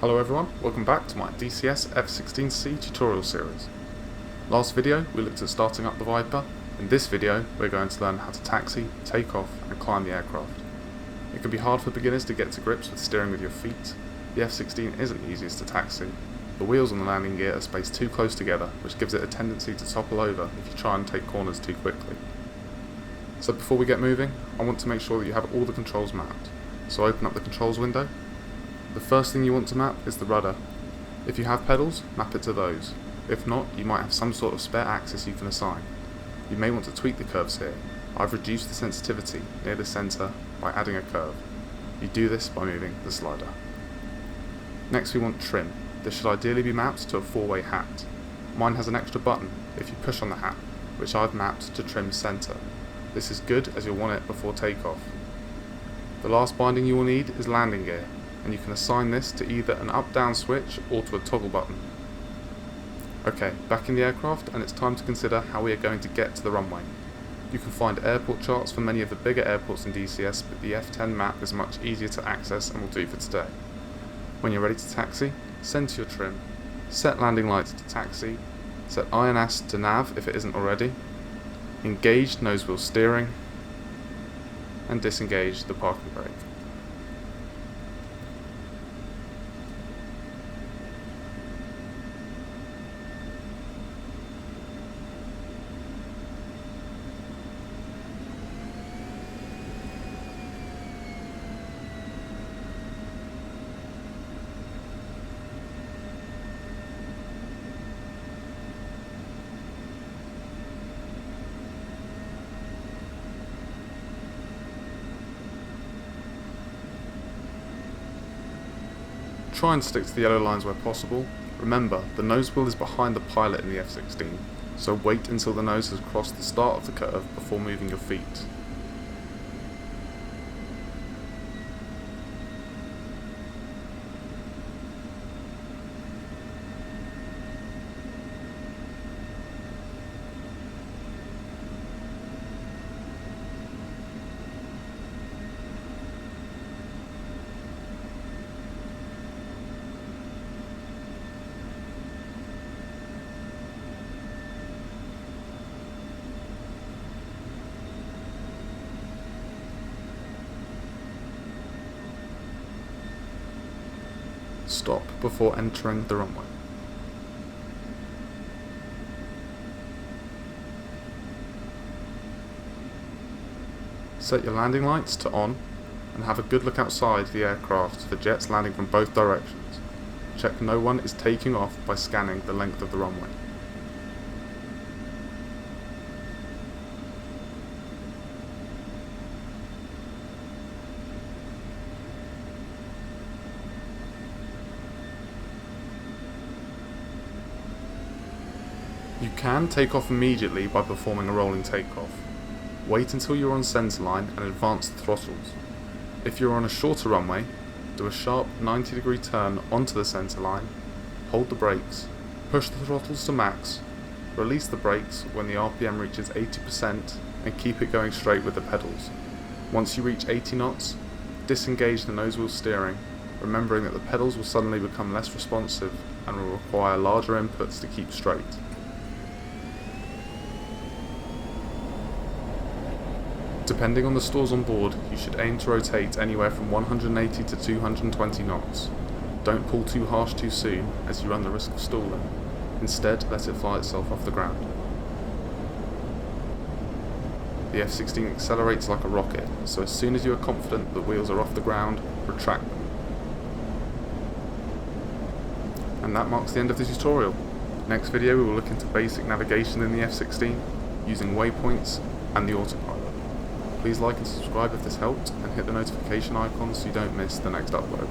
Hello everyone, welcome back to my DCS F-16C tutorial series. Last video we looked at starting up the Viper. In this video we're going to learn how to taxi, take off and climb the aircraft. It can be hard for beginners to get to grips with steering with your feet. The F-16 isn't the easiest to taxi. The wheels on the landing gear are spaced too close together, which gives it a tendency to topple over if you try and take corners too quickly. So before we get moving, I want to make sure that you have all the controls mapped. So open up the controls window. The first thing you want to map is the rudder. If you have pedals, map it to those. If not, you might have some sort of spare axis you can assign. You may want to tweak the curves here. I've reduced the sensitivity near the centre by adding a curve. You do this by moving the slider. Next we want trim. This should ideally be mapped to a 4-way hat. Mine has an extra button if you push on the hat, which I've mapped to trim centre. This is good as you'll want it before takeoff. The last binding you will need is landing gear, and you can assign this to either an up-down switch or to a toggle button. Okay, back in the aircraft, and it's time to consider how we are going to get to the runway. You can find airport charts for many of the bigger airports in DCS, but the F10 map is much easier to access and will do for today. When you're ready to taxi, send to your trim, set landing lights to taxi, set INS to nav if it isn't already, engage nose wheel steering, and disengage the parking brake. Try and stick to the yellow lines where possible. Remember, the nose wheel is behind the pilot in the F-16, so wait until the nose has crossed the start of the curve before moving your feet. Stop before entering the runway. Set your landing lights to on and have a good look outside the aircraft for jets landing from both directions. Check no one is taking off by scanning the length of the runway. You can take off immediately by performing a rolling takeoff. Wait until you're on centerline and advance the throttles. If you're on a shorter runway, do a sharp 90-degree turn onto the centerline, hold the brakes, push the throttles to max, release the brakes when the RPM reaches 80% and keep it going straight with the pedals. Once you reach 80 knots, disengage the nose wheel steering, remembering that the pedals will suddenly become less responsive and will require larger inputs to keep straight. Depending on the stores on board, you should aim to rotate anywhere from 180 to 220 knots. Don't pull too harsh too soon, as you run the risk of stalling. Instead, let it fly itself off the ground. The F-16 accelerates like a rocket, so as soon as you are confident the wheels are off the ground, retract them. And that marks the end of the tutorial. Next video we will look into basic navigation in the F-16, using waypoints and the autopilot. Please like and subscribe if this helped, and hit the notification icon so you don't miss the next upload.